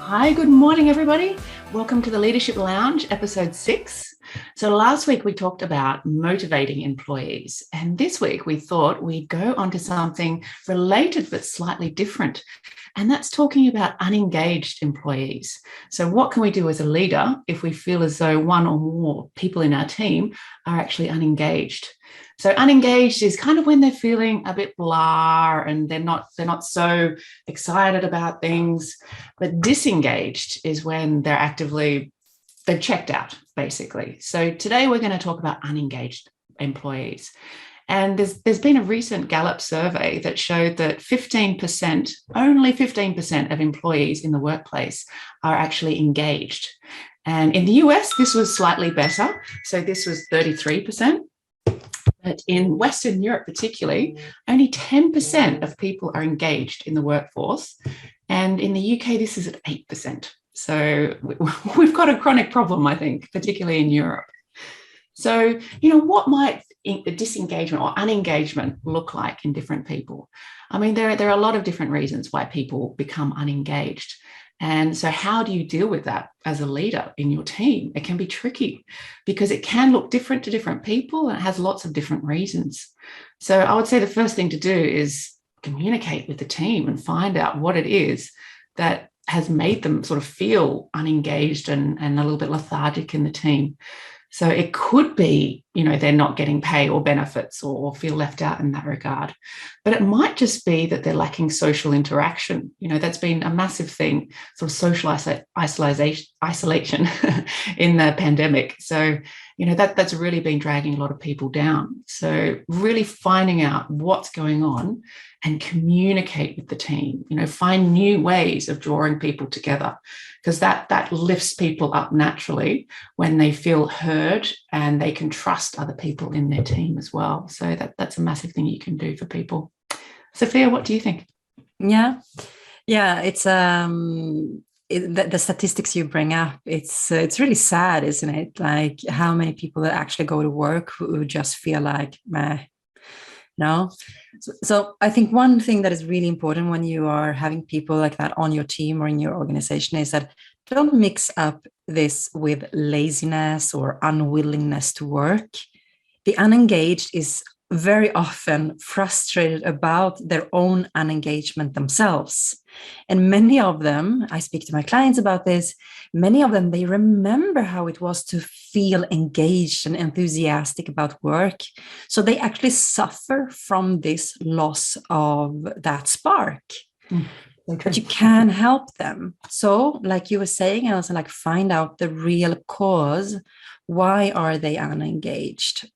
Hi, good morning, everybody. Welcome to the Leadership Lounge, episode 6. So last week we talked about motivating employees, and this week we thought we'd go on to something related but slightly different, and that's talking about unengaged employees. So what can we do as a leader if we feel as though one or more people in our team are actually unengaged? So unengaged is kind of when they're feeling a bit blah and they're not so excited about things. But disengaged is when they've checked out, basically. So today we're going to talk about unengaged employees. And there's been a recent Gallup survey that showed that only 15% of employees in the workplace are actually engaged. And in the US, this was slightly better. So this was 33%. But in Western Europe particularly, only 10% of people are engaged in the workforce. And in the UK, this is at 8%. So we've got a chronic problem, I think, particularly in Europe. So, what might disengagement or unengagement look like in different people? I mean, there are a lot of different reasons why people become unengaged. And so how do you deal with that as a leader in your team? It can be tricky because it can look different to different people and it has lots of different reasons. So I would say the first thing to do is communicate with the team and find out what it is that has made them sort of feel unengaged and a little bit lethargic in the team. So it could be, they're not getting pay or benefits or feel left out in that regard. But it might just be that they're lacking social interaction. That's been a massive thing, sort of social isolation in the pandemic. So, that's really been dragging a lot of people down. So really finding out what's going on and communicate with the team, find new ways of drawing people together, because that lifts people up naturally when they feel heard and they can trust other people in their team as well. So that's a massive thing you can do for people. Sophia, what do you think? Yeah, it's the statistics you bring up. It's really sad, isn't it? Like how many people that actually go to work who just feel like meh. No. So I think one thing that is really important when you are having people like that on your team or in your organization is that don't mix up this with laziness or unwillingness to work. The unengaged is very often frustrated about their own unengagement themselves. And many of them, I speak to my clients about this, many of them, they remember how it was to feel engaged and enthusiastic about work. So they actually suffer from this loss of that spark. But you can help them. So like you were saying, also like find out the real cause. Why are they unengaged?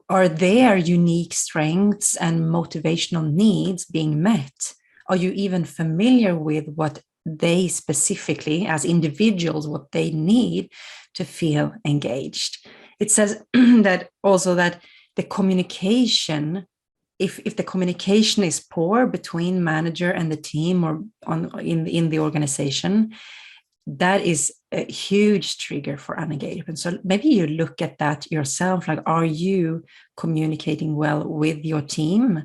Are their unique strengths and motivational needs being met? Are you even familiar with what they specifically, as individuals, what they need to feel engaged? It says that also that the communication, if the communication is poor between manager and the team or in the organization, that is a huge trigger for unengagement. So maybe you look at that yourself, like, are you communicating well with your team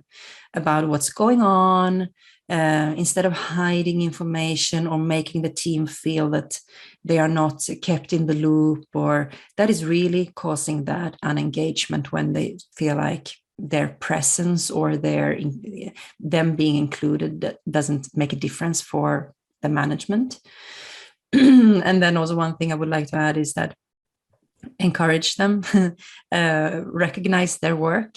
about what's going on, instead of hiding information or making the team feel that they are not kept in the loop, or that is really causing that unengagement when they feel like their presence or them being included doesn't make a difference for the management. And then also one thing I would like to add is that encourage them, recognize their work.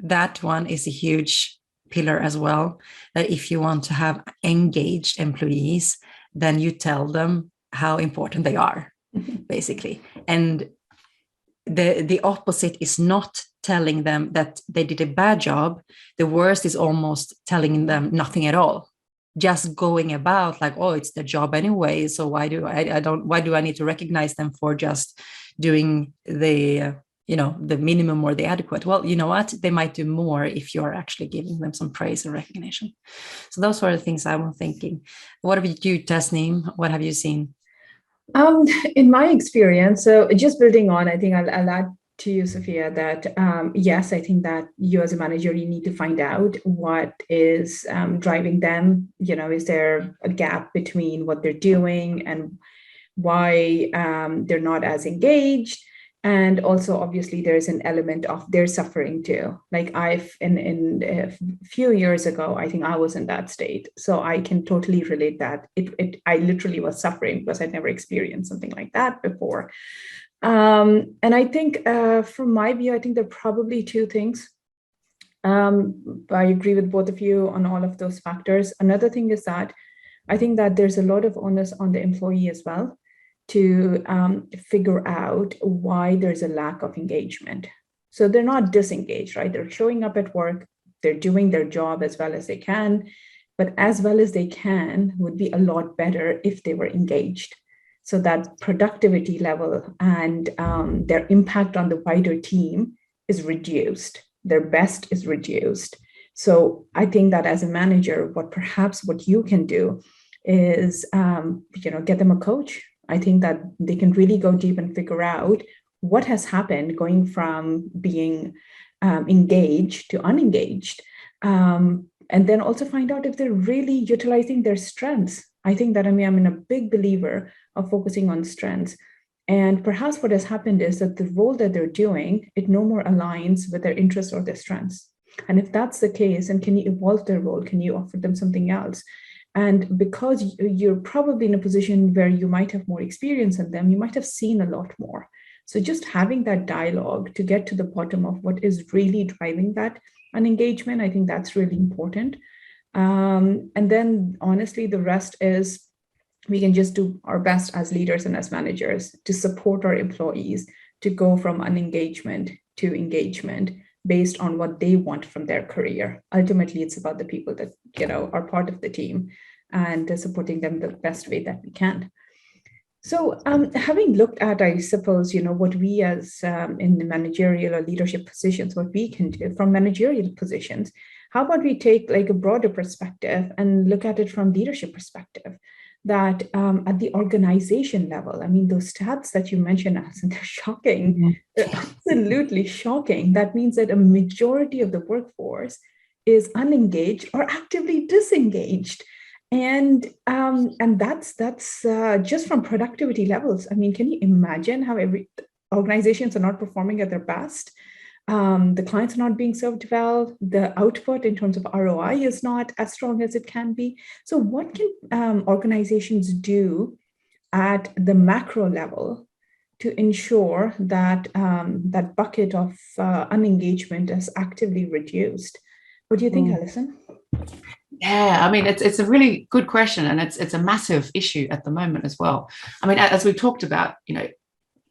That one is a huge pillar as well, that if you want to have engaged employees, then you tell them how important they are, basically. And the opposite is not telling them that they did a bad job. The worst is almost telling them nothing at all, just going about like, oh, it's their job anyway, so why do I need to recognize them for just doing the the minimum or the adequate? Well, you know what, they might do more if you're actually giving them some praise and recognition. So those were the things I was thinking. What have you, Tasneem? What have you seen? In my experience, so just building on, I think I'll add to you, Sophia, that yes, I think that you as a manager, you need to find out what is driving them. Is there a gap between what they're doing and why they're not as engaged? And also, obviously, there's an element of their suffering too. Like in a few years ago, I think I was in that state, so I can totally relate that. I literally was suffering because I'd never experienced something like that before. And I think, from my view, I think there are probably two things. I agree with both of you on all of those factors. Another thing is that I think that there's a lot of onus on the employee as well to figure out why there's a lack of engagement. So they're not disengaged, right? They're showing up at work, they're doing their job as well as they can, but as well as they can would be a lot better if they were engaged. So that productivity level and their impact on the wider team is reduced. Their best is reduced. So I think that as a manager, what you can do is, get them a coach. I think that they can really go deep and figure out what has happened going from being engaged to unengaged. And then also find out if they're really utilizing their strengths. I think that, I'm a big believer of focusing on strengths. And perhaps what has happened is that the role that they're doing, it no more aligns with their interests or their strengths. And if that's the case, then can you evolve their role? Can you offer them something else? And because you're probably in a position where you might have more experience than them, you might have seen a lot more. So just having that dialogue to get to the bottom of what is really driving that unengagement, I think that's really important. And then honestly, the rest is we can just do our best as leaders and as managers to support our employees to go from unengagement to engagement based on what they want from their career. Ultimately, it's about the people that are part of the team and supporting them the best way that we can. So having looked at, I suppose, what we as in the managerial or leadership positions, what we can do from managerial positions, how about we take like a broader perspective and look at it from leadership perspective? That at the organization level, those stats that you mentioned, Alison, they're shocking. Mm-hmm. They're absolutely shocking. That means that a majority of the workforce is unengaged or actively disengaged. And that's just from productivity levels. Can you imagine how every organizations are not performing at their best? The clients are not being served well. The output in terms of ROI is not as strong as it can be. So what can organizations do at the macro level to ensure that that bucket of unengagement is actively reduced? What do you think, Alison? Yeah, it's a really good question, and it's a massive issue at the moment as well. As we talked about,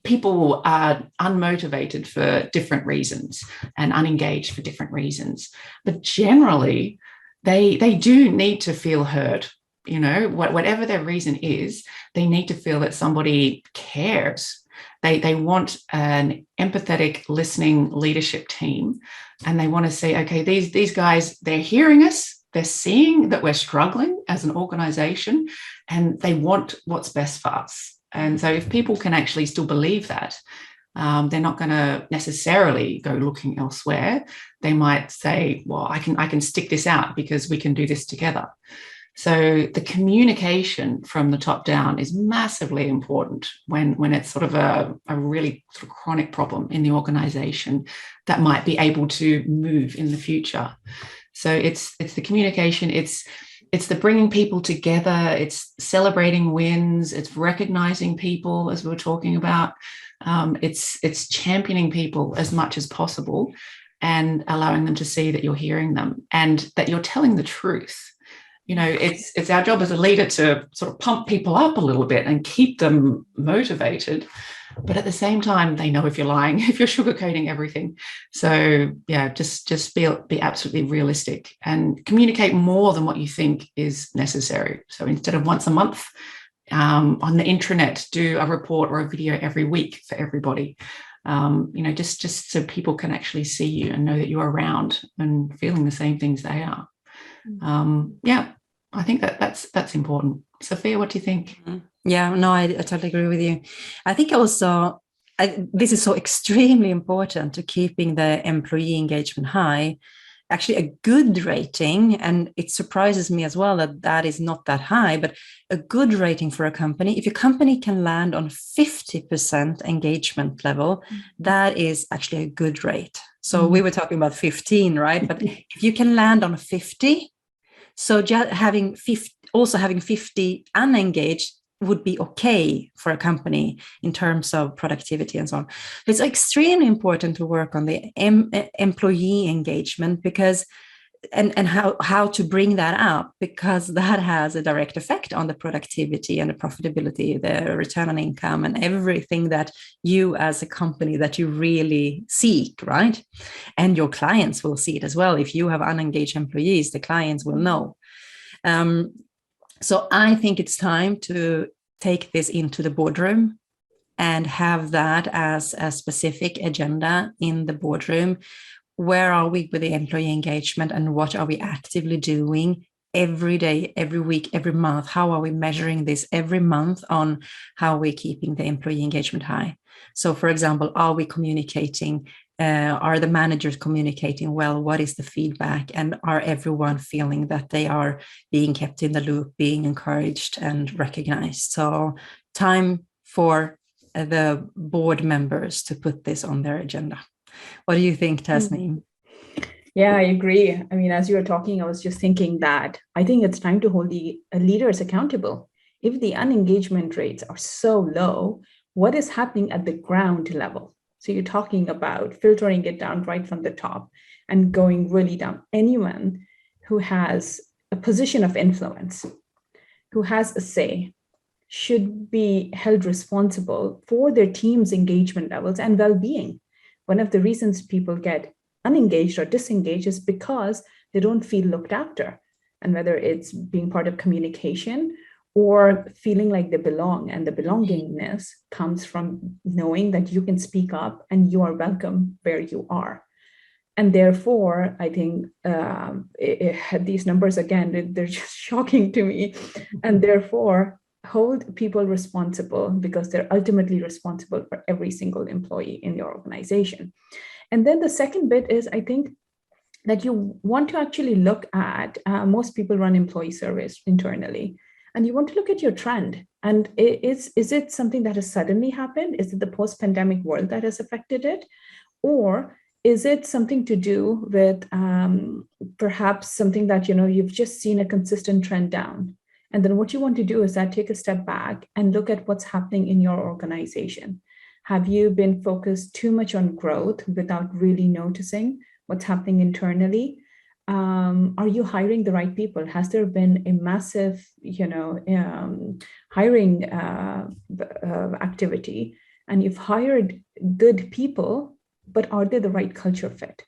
people are unmotivated for different reasons and unengaged for different reasons. But generally, they do need to feel heard. Whatever their reason is, they need to feel that somebody cares. They want an empathetic, listening leadership team, and they want to say, okay, these guys, they're hearing us. They're seeing that we're struggling as an organization, and they want what's best for us. And so if people can actually still believe that, they're not going to necessarily go looking elsewhere. They might say, well, I can stick this out because we can do this together. So the communication from the top down is massively important when it's sort of a really sort of chronic problem in the organization that might be able to move in the future. So it's the communication, it's the bringing people together, it's celebrating wins, it's recognizing people, as we were talking about. It's championing people as much as possible and allowing them to see that you're hearing them and that you're telling the truth. It's our job as a leader to sort of pump people up a little bit and keep them motivated. But at the same time, they know if you're lying, if you're sugarcoating everything. So yeah, just be absolutely realistic and communicate more than what you think is necessary. So instead of once a month on the intranet, do a report or a video every week for everybody. Just so people can actually see you and know that you're around and feeling the same things they are. I think that's important. Sophia, what do you think? Yeah, no, I totally agree with you. I think also this is so extremely important to keeping the employee engagement high. Actually, a good rating, and it surprises me as well that is not that high, but a good rating for a company, if your company can land on 50% engagement level, that is actually a good rate. So we were talking about 15, right? But if you can land on 50, so just having 50 unengaged would be okay for a company in terms of productivity and so on. It's extremely important to work on the employee engagement, because and how to bring that up, because that has a direct effect on the productivity and the profitability, the return on income, and everything that you as a company that you really seek, right? And your clients will see it as well. If you have unengaged employees, the clients will know. So I think it's time to take this into the boardroom and have that as a specific agenda in the boardroom. Where are we with the employee engagement, and what are we actively doing every day, every week, every month? How are we measuring this every month on how we're keeping the employee engagement high? So, for example, are we communicating? Are the managers communicating well? What is the feedback? And are everyone feeling that they are being kept in the loop, being encouraged and recognized? So time for the board members to put this on their agenda. What do you think, Tasneem? Yeah, I agree. I mean, as you were talking, I was just thinking that I think it's time to hold the leaders accountable. If the unengagement rates are so low, what is happening at the ground level? So you're talking about filtering it down right from the top and going really down. Anyone who has a position of influence, who has a say, should be held responsible for their team's engagement levels and well-being. One of the reasons people get unengaged or disengaged is because they don't feel looked after. And whether it's being part of communication or feeling like they belong, and the belongingness comes from knowing that you can speak up and you are welcome where you are. And therefore, I think these numbers, again, they're just shocking to me. And therefore, hold people responsible, because they're ultimately responsible for every single employee in your organization. And then the second bit is, I think, that you want to actually look at, most people run employee surveys internally, and you want to look at your trend. And is it something that has suddenly happened? Is it the post-pandemic world that has affected it? Or is it something to do with perhaps something that, you've just seen a consistent trend down? And then what you want to do is that take a step back and look at what's happening in your organization. Have you been focused too much on growth without really noticing what's happening internally? Are you hiring the right people? Has there been a massive, hiring activity, and you've hired good people, but are they the right culture fit?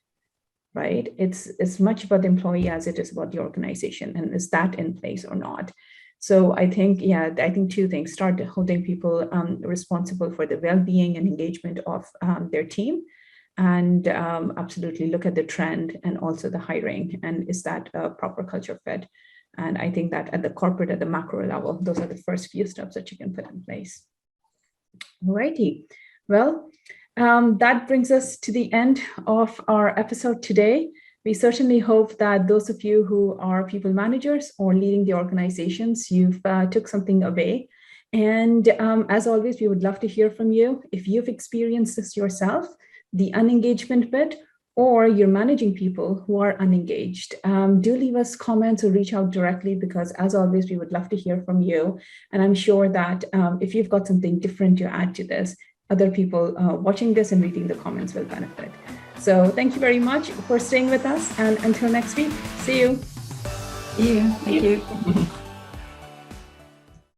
Right? It's as much about the employee as it is about the organization, and is that in place or not? So I think two things: start holding people responsible for the well-being and engagement of their team, and absolutely look at the trend and also the hiring, and is that a proper culture fit? And I think that at the corporate, at the macro level, those are the first few steps that you can put in place. Alrighty, well, that brings us to the end of our episode today. We certainly hope that those of you who are people managers or leading the organizations, you've took something away. And as always, we would love to hear from you. If you've experienced this yourself, the unengagement bit, or you're managing people who are unengaged, do leave us comments or reach out directly, because as always, we would love to hear from you. And I'm sure that if you've got something different to add to this, other people watching this and reading the comments will benefit. So thank you very much for staying with us. And until next week, see you. See you. Thank you.